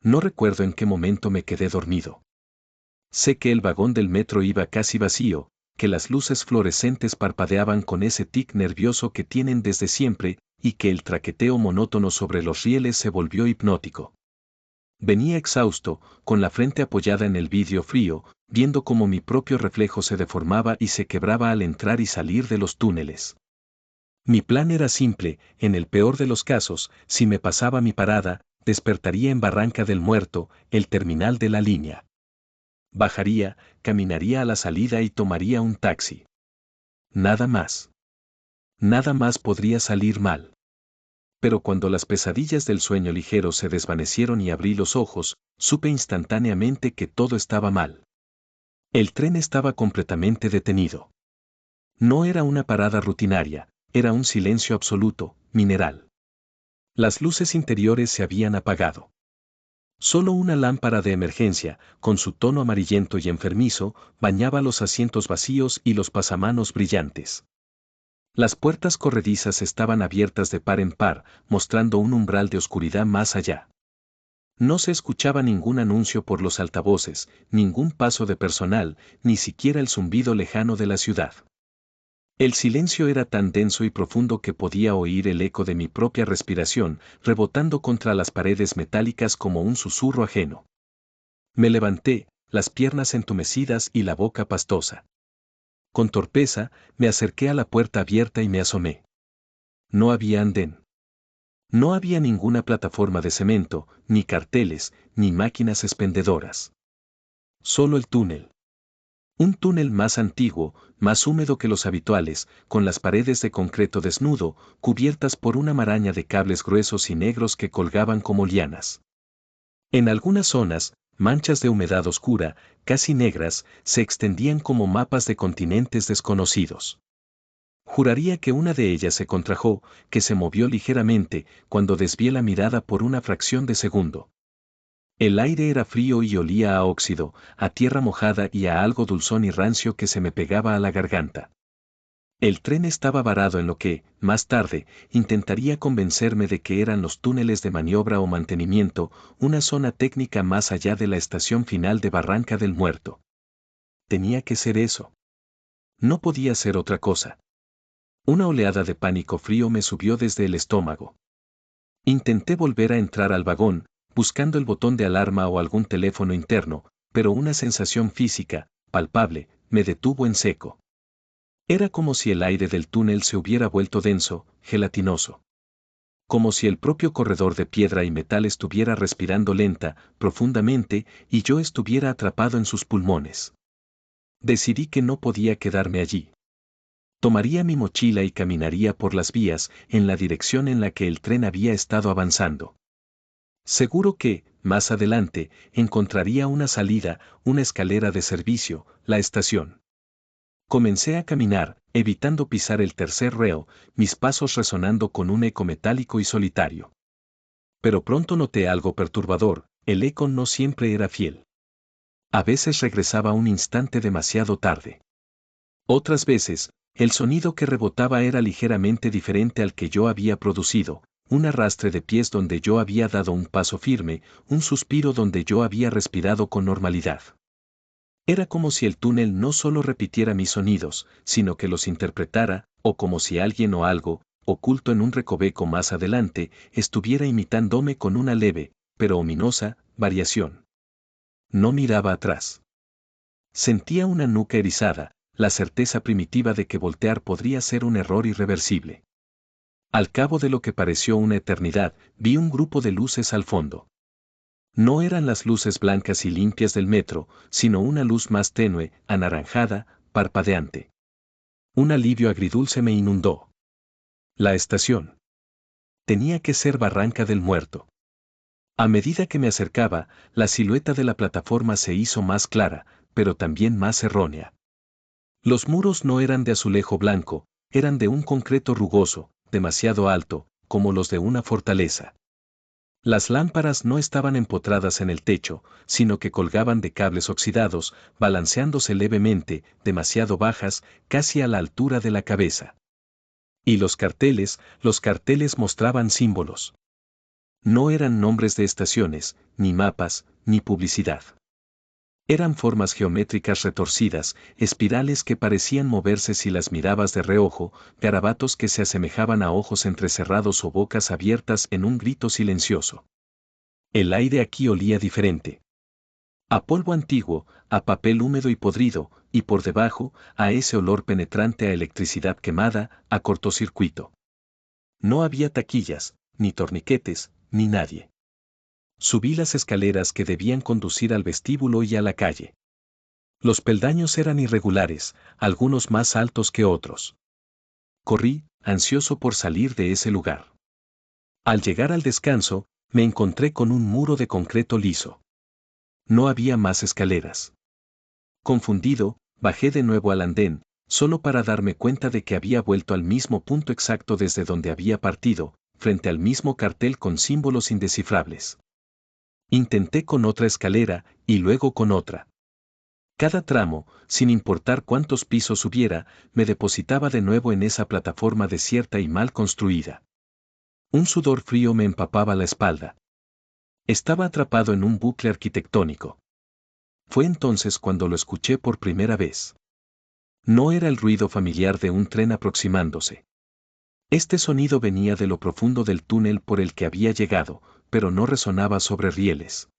No recuerdo en qué momento me quedé dormido. Sé que el vagón del metro iba casi vacío, que las luces fluorescentes parpadeaban con ese tic nervioso que tienen desde siempre, y que el traqueteo monótono sobre los rieles se volvió hipnótico. Venía exhausto, con la frente apoyada en el vidrio frío, viendo cómo mi propio reflejo se deformaba y se quebraba al entrar y salir de los túneles. Mi plan era simple: en el peor de los casos, si me pasaba mi parada, despertaría en Barranca del Muerto, el terminal de la línea. Bajaría, caminaría a la salida y tomaría un taxi. Nada más. Nada más podría salir mal. Pero cuando las pesadillas del sueño ligero se desvanecieron y abrí los ojos, supe instantáneamente que todo estaba mal. El tren estaba completamente detenido. No era una parada rutinaria, era un silencio absoluto, mineral. Las luces interiores se habían apagado. Solo una lámpara de emergencia, con su tono amarillento y enfermizo, bañaba los asientos vacíos y los pasamanos brillantes. Las puertas corredizas estaban abiertas de par en par, mostrando un umbral de oscuridad más allá. No se escuchaba ningún anuncio por los altavoces, ningún paso de personal, ni siquiera el zumbido lejano de la ciudad. El silencio era tan denso y profundo que podía oír el eco de mi propia respiración, rebotando contra las paredes metálicas como un susurro ajeno. Me levanté, las piernas entumecidas y la boca pastosa. Con torpeza, me acerqué a la puerta abierta y me asomé. No había andén. No había ninguna plataforma de cemento, ni carteles, ni máquinas expendedoras. Solo el túnel. Un túnel más antiguo, más húmedo que los habituales, con las paredes de concreto desnudo, cubiertas por una maraña de cables gruesos y negros que colgaban como lianas. En algunas zonas, manchas de humedad oscura, casi negras, se extendían como mapas de continentes desconocidos. Juraría que una de ellas se contrajo, que se movió ligeramente, cuando desvié la mirada por una fracción de segundo. El aire era frío y olía a óxido, a tierra mojada y a algo dulzón y rancio que se me pegaba a la garganta. El tren estaba varado en lo que, más tarde, intentaría convencerme de que eran los túneles de maniobra o mantenimiento, una zona técnica más allá de la estación final de Barranca del Muerto. Tenía que ser eso. No podía ser otra cosa. Una oleada de pánico frío me subió desde el estómago. Intenté volver a entrar al vagón, buscando el botón de alarma o algún teléfono interno, pero una sensación física, palpable, me detuvo en seco. Era como si el aire del túnel se hubiera vuelto denso, gelatinoso. Como si el propio corredor de piedra y metal estuviera respirando lenta, profundamente, y yo estuviera atrapado en sus pulmones. Decidí que no podía quedarme allí. Tomaría mi mochila y caminaría por las vías, en la dirección en la que el tren había estado avanzando. Seguro que, más adelante, encontraría una salida, una escalera de servicio, la estación. Comencé a caminar, evitando pisar el tercer reo, mis pasos resonando con un eco metálico y solitario. Pero pronto noté algo perturbador: el eco no siempre era fiel. A veces regresaba un instante demasiado tarde. Otras veces, el sonido que rebotaba era ligeramente diferente al que yo había producido: un arrastre de pies donde yo había dado un paso firme, un suspiro donde yo había respirado con normalidad. Era como si el túnel no solo repitiera mis sonidos, sino que los interpretara, o como si alguien o algo, oculto en un recoveco más adelante, estuviera imitándome con una leve, pero ominosa, variación. No miraba atrás. Sentía una nuca erizada, la certeza primitiva de que voltear podría ser un error irreversible. Al cabo de lo que pareció una eternidad, vi un grupo de luces al fondo. No eran las luces blancas y limpias del metro, sino una luz más tenue, anaranjada, parpadeante. Un alivio agridulce me inundó. La estación. Tenía que ser Barranca del Muerto. A medida que me acercaba, la silueta de la plataforma se hizo más clara, pero también más errónea. Los muros no eran de azulejo blanco, eran de un concreto rugoso, demasiado alto, como los de una fortaleza. Las lámparas no estaban empotradas en el techo, sino que colgaban de cables oxidados, balanceándose levemente, demasiado bajas, casi a la altura de la cabeza. Y los carteles mostraban símbolos. No eran nombres de estaciones, ni mapas, ni publicidad. Eran formas geométricas retorcidas, espirales que parecían moverse si las mirabas de reojo, garabatos que se asemejaban a ojos entrecerrados o bocas abiertas en un grito silencioso. El aire aquí olía diferente. A polvo antiguo, a papel húmedo y podrido, y por debajo, a ese olor penetrante a electricidad quemada, a cortocircuito. No había taquillas, ni torniquetes, ni nadie. Subí las escaleras que debían conducir al vestíbulo y a la calle. Los peldaños eran irregulares, algunos más altos que otros. Corrí, ansioso por salir de ese lugar. Al llegar al descanso, me encontré con un muro de concreto liso. No había más escaleras. Confundido, bajé de nuevo al andén, solo para darme cuenta de que había vuelto al mismo punto exacto desde donde había partido, frente al mismo cartel con símbolos indescifrables. Intenté con otra escalera, y luego con otra. Cada tramo, sin importar cuántos pisos hubiera, me depositaba de nuevo en esa plataforma desierta y mal construida. Un sudor frío me empapaba la espalda. Estaba atrapado en un bucle arquitectónico. Fue entonces cuando lo escuché por primera vez. No era el ruido familiar de un tren aproximándose. Este sonido venía de lo profundo del túnel por el que había llegado, pero no resonaba sobre rieles.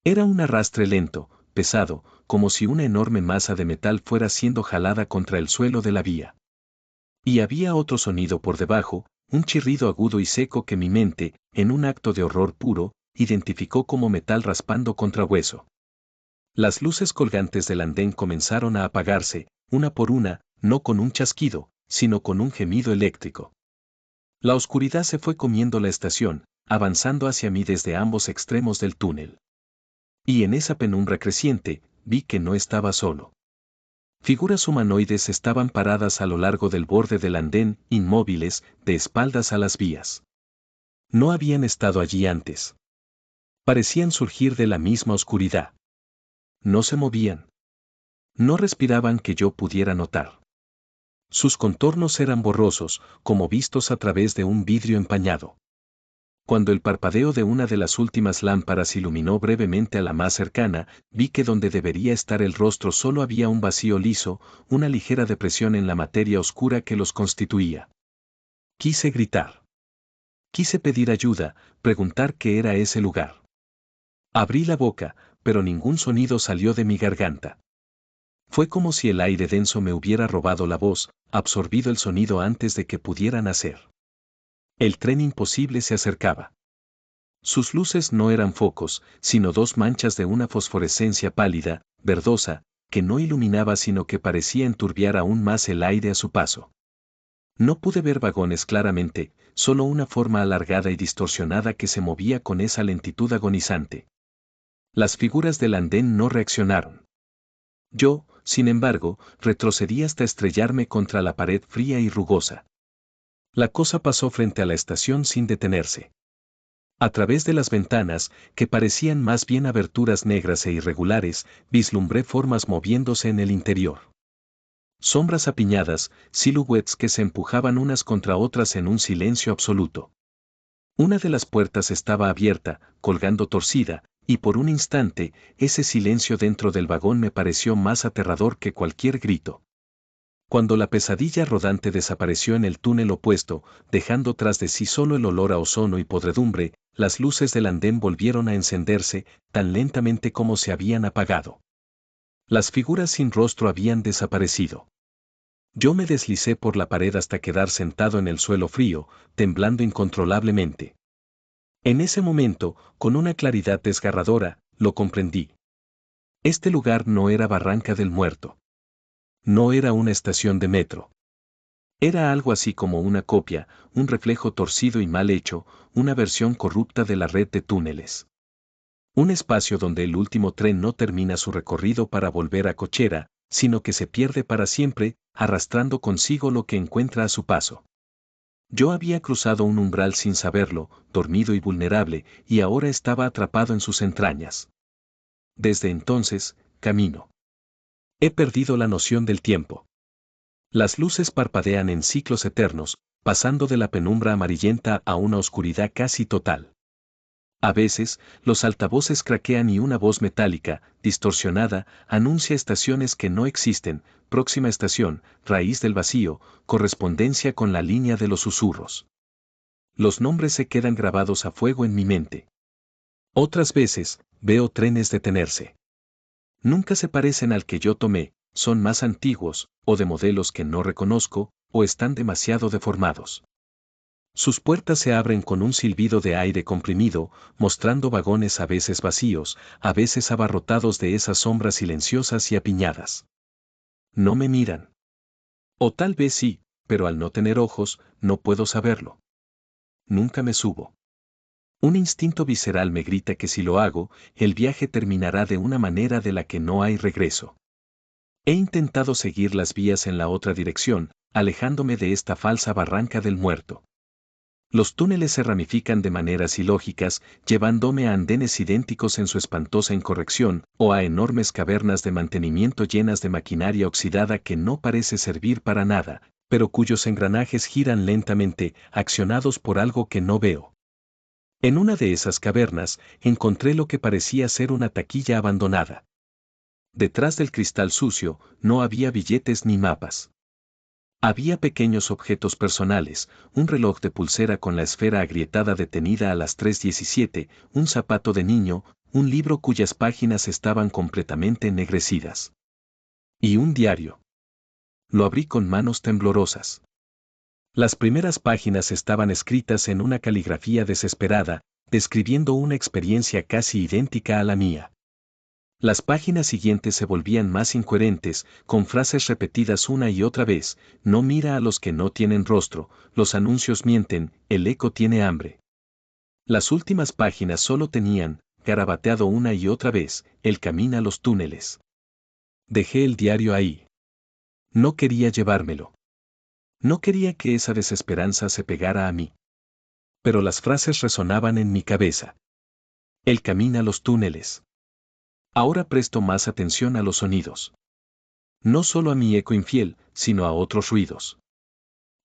Era un arrastre lento, pesado, como si una enorme masa de metal fuera siendo jalada contra el suelo de la vía. Y había otro sonido por debajo, un chirrido agudo y seco que mi mente, en un acto de horror puro, identificó como metal raspando contra hueso. Las luces colgantes del andén comenzaron a apagarse, una por una, no con un chasquido, sino con un gemido eléctrico. La oscuridad se fue comiendo la estación, avanzando hacia mí desde ambos extremos del túnel. Y en esa penumbra creciente, vi que no estaba solo. Figuras humanoides estaban paradas a lo largo del borde del andén, inmóviles, de espaldas a las vías. No habían estado allí antes. Parecían surgir de la misma oscuridad. No se movían. No respiraban que yo pudiera notar. Sus contornos eran borrosos, como vistos a través de un vidrio empañado. Cuando el parpadeo de una de las últimas lámparas iluminó brevemente a la más cercana, vi que donde debería estar el rostro solo había un vacío liso, una ligera depresión en la materia oscura que los constituía. Quise gritar. Quise pedir ayuda, preguntar qué era ese lugar. Abrí la boca, pero ningún sonido salió de mi garganta. Fue como si el aire denso me hubiera robado la voz, absorbido el sonido antes de que pudiera nacer. El tren imposible se acercaba. Sus luces no eran focos, sino dos manchas de una fosforescencia pálida, verdosa, que no iluminaba sino que parecía enturbiar aún más el aire a su paso. No pude ver vagones claramente, solo una forma alargada y distorsionada que se movía con esa lentitud agonizante. Las figuras del andén no reaccionaron. Yo, sin embargo, retrocedí hasta estrellarme contra la pared fría y rugosa. La cosa pasó frente a la estación sin detenerse. A través de las ventanas, que parecían más bien aberturas negras e irregulares, vislumbré formas moviéndose en el interior. Sombras apiñadas, silhouettes que se empujaban unas contra otras en un silencio absoluto. Una de las puertas estaba abierta, colgando torcida, y por un instante, ese silencio dentro del vagón me pareció más aterrador que cualquier grito. Cuando la pesadilla rodante desapareció en el túnel opuesto, dejando tras de sí solo el olor a ozono y podredumbre, las luces del andén volvieron a encenderse, tan lentamente como se habían apagado. Las figuras sin rostro habían desaparecido. Yo me deslicé por la pared hasta quedar sentado en el suelo frío, temblando incontrolablemente. En ese momento, con una claridad desgarradora, lo comprendí. Este lugar no era Barranca del Muerto. No era una estación de metro. Era algo así como una copia, un reflejo torcido y mal hecho, una versión corrupta de la red de túneles. Un espacio donde el último tren no termina su recorrido para volver a Cochera, sino que se pierde para siempre, arrastrando consigo lo que encuentra a su paso. Yo había cruzado un umbral sin saberlo, dormido y vulnerable, y ahora estaba atrapado en sus entrañas. Desde entonces, camino. He perdido la noción del tiempo. Las luces parpadean en ciclos eternos, pasando de la penumbra amarillenta a una oscuridad casi total. A veces, los altavoces craquean y una voz metálica, distorsionada, anuncia estaciones que no existen, próxima estación, raíz del vacío, correspondencia con la línea de los susurros. Los nombres se quedan grabados a fuego en mi mente. Otras veces, veo trenes detenerse. Nunca se parecen al que yo tomé, son más antiguos, o de modelos que no reconozco, o están demasiado deformados. Sus puertas se abren con un silbido de aire comprimido, mostrando vagones a veces vacíos, a veces abarrotados de esas sombras silenciosas y apiñadas. No me miran. O tal vez sí, pero al no tener ojos, no puedo saberlo. Nunca me subo. Un instinto visceral me grita que si lo hago, el viaje terminará de una manera de la que no hay regreso. He intentado seguir las vías en la otra dirección, alejándome de esta falsa barranca del muerto. Los túneles se ramifican de maneras ilógicas, llevándome a andenes idénticos en su espantosa incorrección, o a enormes cavernas de mantenimiento llenas de maquinaria oxidada que no parece servir para nada, pero cuyos engranajes giran lentamente, accionados por algo que no veo. En una de esas cavernas, encontré lo que parecía ser una taquilla abandonada. Detrás del cristal sucio, no había billetes ni mapas. Había pequeños objetos personales, un reloj de pulsera con la esfera agrietada detenida a las 3:17, un zapato de niño, un libro cuyas páginas estaban completamente ennegrecidas. Y un diario. Lo abrí con manos temblorosas. Las primeras páginas estaban escritas en una caligrafía desesperada, describiendo una experiencia casi idéntica a la mía. Las páginas siguientes se volvían más incoherentes, con frases repetidas una y otra vez: no mira a los que no tienen rostro, los anuncios mienten, el eco tiene hambre. Las últimas páginas solo tenían, garabateado una y otra vez, el camino a los túneles. Dejé el diario ahí. No quería llevármelo. No quería que esa desesperanza se pegara a mí. Pero las frases resonaban en mi cabeza. El camino a los túneles. Ahora presto más atención a los sonidos. No solo a mi eco infiel, sino a otros ruidos.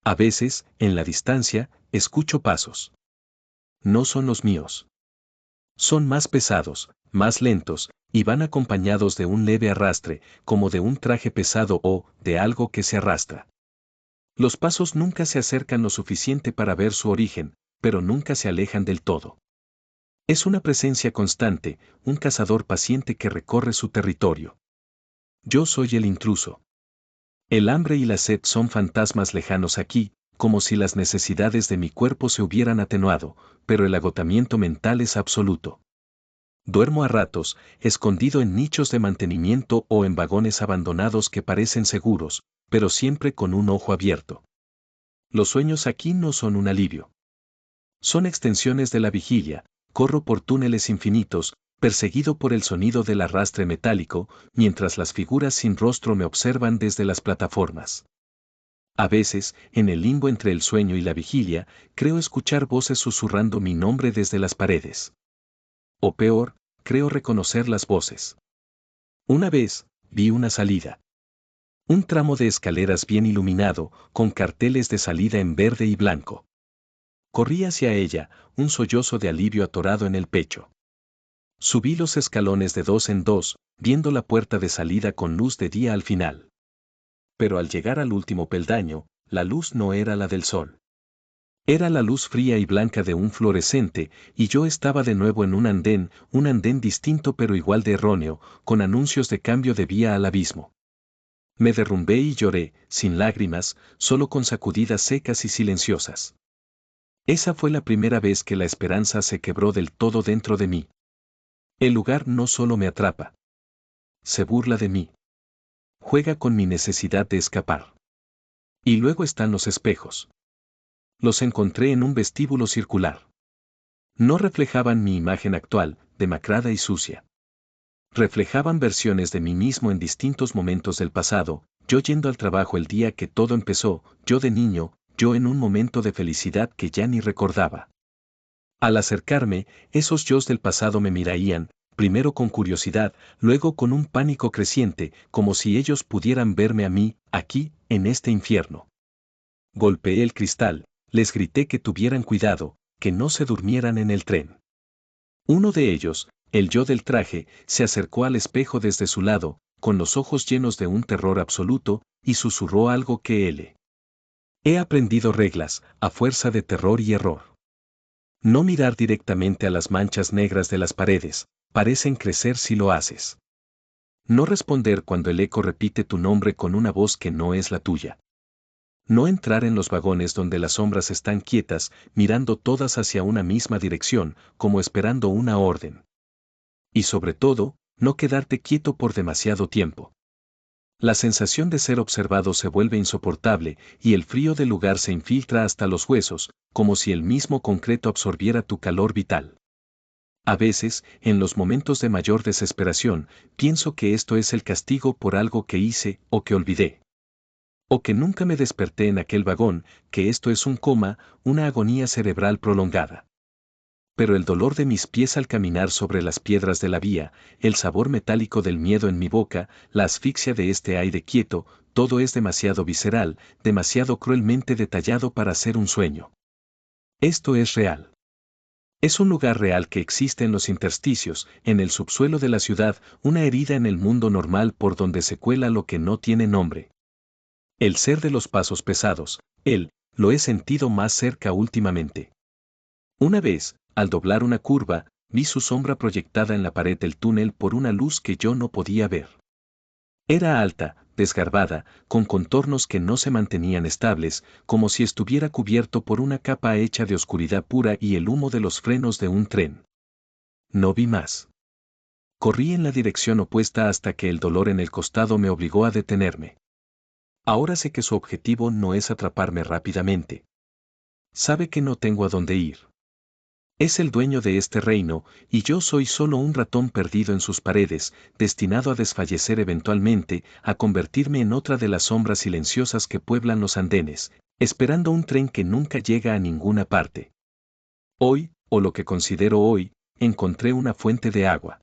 A veces, en la distancia, escucho pasos. No son los míos. Son más pesados, más lentos, y van acompañados de un leve arrastre, como de un traje pesado o de algo que se arrastra. Los pasos nunca se acercan lo suficiente para ver su origen, pero nunca se alejan del todo. Es una presencia constante, un cazador paciente que recorre su territorio. Yo soy el intruso. El hambre y la sed son fantasmas lejanos aquí, como si las necesidades de mi cuerpo se hubieran atenuado, pero el agotamiento mental es absoluto. Duermo a ratos, escondido en nichos de mantenimiento o en vagones abandonados que parecen seguros, pero siempre con un ojo abierto. Los sueños aquí no son un alivio. Son extensiones de la vigilia, corro por túneles infinitos, perseguido por el sonido del arrastre metálico, mientras las figuras sin rostro me observan desde las plataformas. A veces, en el limbo entre el sueño y la vigilia, creo escuchar voces susurrando mi nombre desde las paredes. O peor, creo reconocer las voces. Una vez, vi una salida. Un tramo de escaleras bien iluminado, con carteles de salida en verde y blanco. Corrí hacia ella, un sollozo de alivio atorado en el pecho. Subí los escalones de 2 en 2, viendo la puerta de salida con luz de día al final. Pero al llegar al último peldaño, la luz no era la del sol. Era la luz fría y blanca de un fluorescente, y yo estaba de nuevo en un andén distinto pero igual de erróneo, con anuncios de cambio de vía al abismo. Me derrumbé y lloré, sin lágrimas, solo con sacudidas secas y silenciosas. Esa fue la primera vez que la esperanza se quebró del todo dentro de mí. El lugar no solo me atrapa. Se burla de mí. Juega con mi necesidad de escapar. Y luego están los espejos. Los encontré en un vestíbulo circular. No reflejaban mi imagen actual, demacrada y sucia. Reflejaban versiones de mí mismo en distintos momentos del pasado, yo yendo al trabajo el día que todo empezó, yo de niño, yo en un momento de felicidad que ya ni recordaba. Al acercarme, esos yos del pasado me miraían, primero con curiosidad, luego con un pánico creciente, como si ellos pudieran verme a mí, aquí, en este infierno. Golpeé el cristal, les grité que tuvieran cuidado, que no se durmieran en el tren. Uno de ellos, el yo del traje, se acercó al espejo desde su lado, con los ojos llenos de un terror absoluto, y susurró algo que él. He aprendido reglas, a fuerza de terror y error. No mirar directamente a las manchas negras de las paredes, parecen crecer si lo haces. No responder cuando el eco repite tu nombre con una voz que no es la tuya. No entrar en los vagones donde las sombras están quietas, mirando todas hacia una misma dirección, como esperando una orden. Y sobre todo, no quedarte quieto por demasiado tiempo. La sensación de ser observado se vuelve insoportable y el frío del lugar se infiltra hasta los huesos, como si el mismo concreto absorbiera tu calor vital. A veces, en los momentos de mayor desesperación, pienso que esto es el castigo por algo que hice o que olvidé. O que nunca me desperté en aquel vagón, que esto es un coma, una agonía cerebral prolongada. Pero el dolor de mis pies al caminar sobre las piedras de la vía, el sabor metálico del miedo en mi boca, la asfixia de este aire quieto, todo es demasiado visceral, demasiado cruelmente detallado para ser un sueño. Esto es real. Es un lugar real que existe en los intersticios, en el subsuelo de la ciudad, una herida en el mundo normal por donde se cuela lo que no tiene nombre. El ser de los pasos pesados, lo he sentido más cerca últimamente. Una vez, al doblar una curva, vi su sombra proyectada en la pared del túnel por una luz que yo no podía ver. Era alta, desgarbada, con contornos que no se mantenían estables, como si estuviera cubierto por una capa hecha de oscuridad pura y el humo de los frenos de un tren. No vi más. Corrí en la dirección opuesta hasta que el dolor en el costado me obligó a detenerme. Ahora sé que su objetivo no es atraparme rápidamente. Sabe que no tengo a dónde ir. Es el dueño de este reino, y yo soy solo un ratón perdido en sus paredes, destinado a desfallecer eventualmente, a convertirme en otra de las sombras silenciosas que pueblan los andenes, esperando un tren que nunca llega a ninguna parte. Hoy, o lo que considero hoy, encontré una fuente de agua.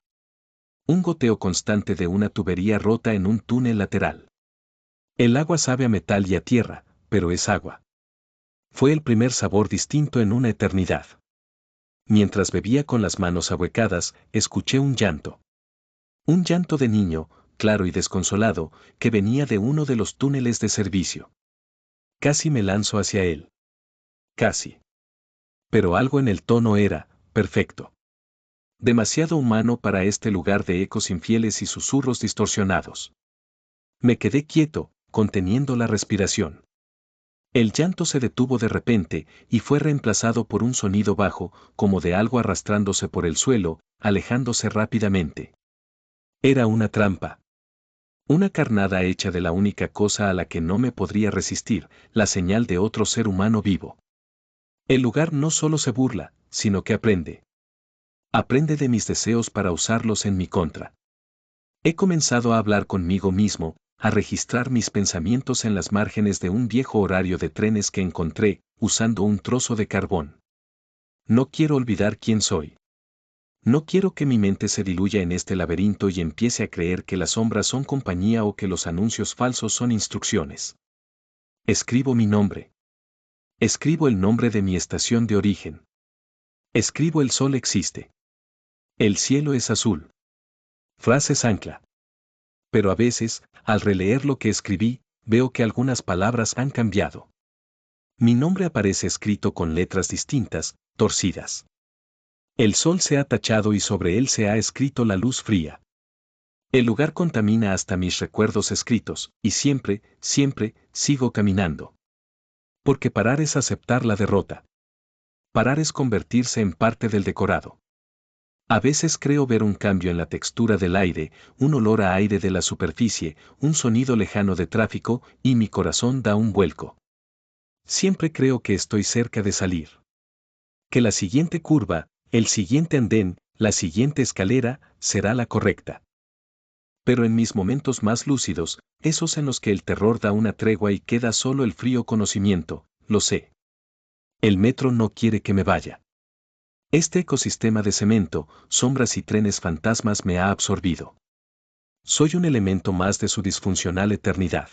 Un goteo constante de una tubería rota en un túnel lateral. El agua sabe a metal y a tierra, pero es agua. Fue el primer sabor distinto en una eternidad. Mientras bebía con las manos ahuecadas, escuché un llanto. Un llanto de niño, claro y desconsolado, que venía de uno de los túneles de servicio. Casi me lanzo hacia él. Casi. Pero algo en el tono era, perfecto. Demasiado humano para este lugar de ecos infieles y susurros distorsionados. Me quedé quieto, conteniendo la respiración. El llanto se detuvo de repente y fue reemplazado por un sonido bajo, como de algo arrastrándose por el suelo, alejándose rápidamente. Era una trampa. Una carnada hecha de la única cosa a la que no me podría resistir, la señal de otro ser humano vivo. El lugar no solo se burla, sino que aprende. Aprende de mis deseos para usarlos en mi contra. He comenzado a hablar conmigo mismo, a registrar mis pensamientos en las márgenes de un viejo horario de trenes que encontré, usando un trozo de carbón. No quiero olvidar quién soy. No quiero que mi mente se diluya en este laberinto y empiece a creer que las sombras son compañía o que los anuncios falsos son instrucciones. Escribo mi nombre. Escribo el nombre de mi estación de origen. Escribo el sol existe. El cielo es azul. Frases ancla. Pero a veces, al releer lo que escribí, veo que algunas palabras han cambiado. Mi nombre aparece escrito con letras distintas, torcidas. El sol se ha tachado y sobre él se ha escrito la luz fría. El lugar contamina hasta mis recuerdos escritos, y siempre, siempre, sigo caminando. Porque parar es aceptar la derrota. Parar es convertirse en parte del decorado. A veces creo ver un cambio en la textura del aire, un olor a aire de la superficie, un sonido lejano de tráfico, y mi corazón da un vuelco. Siempre creo que estoy cerca de salir. Que la siguiente curva, el siguiente andén, la siguiente escalera, será la correcta. Pero en mis momentos más lúcidos, esos en los que el terror da una tregua y queda solo el frío conocimiento, lo sé. El metro no quiere que me vaya. Este ecosistema de cemento, sombras y trenes fantasmas me ha absorbido. Soy un elemento más de su disfuncional eternidad.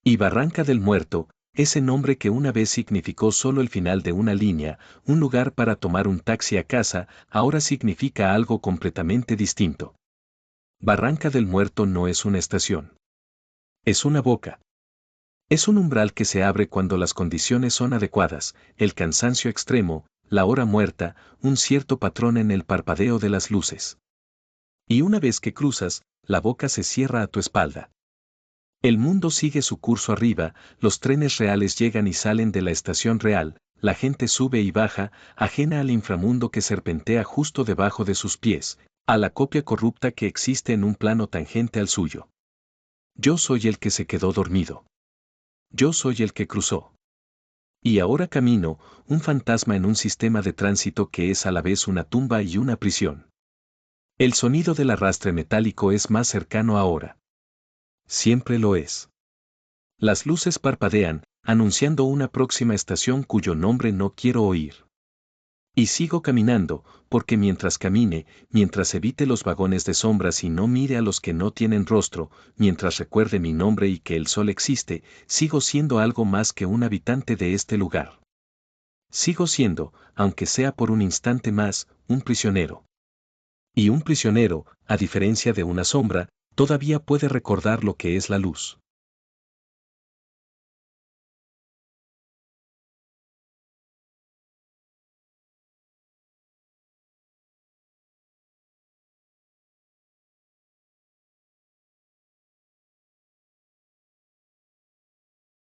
Y Barranca del Muerto, Ese nombre que una vez significó solo el final de una línea, un lugar para tomar un taxi a casa, ahora significa algo completamente distinto. Barranca del Muerto no es una estación. Es una boca. Es un umbral que se abre cuando las condiciones son adecuadas, el cansancio extremo, la hora muerta, un cierto patrón en el parpadeo de las luces. Y una vez que cruzas, la boca se cierra a tu espalda. El mundo sigue su curso arriba, los trenes reales llegan y salen de la estación real, la gente sube y baja, ajena al inframundo que serpentea justo debajo de sus pies, a la copia corrupta que existe en un plano tangente al suyo. Yo soy el que se quedó dormido. Yo soy el que cruzó. Y ahora camino, un fantasma en un sistema de tránsito que es a la vez una tumba y una prisión. El sonido del arrastre metálico es más cercano ahora. Siempre lo es. Las luces parpadean, anunciando una próxima estación cuyo nombre no quiero oír. Y sigo caminando, porque mientras camine, mientras evite los vagones de sombras y no mire a los que no tienen rostro, mientras recuerde mi nombre y que el sol existe, sigo siendo algo más que un habitante de este lugar. Sigo siendo, aunque sea por un instante más, un prisionero. Y un prisionero, a diferencia de una sombra, todavía puede recordar lo que es la luz.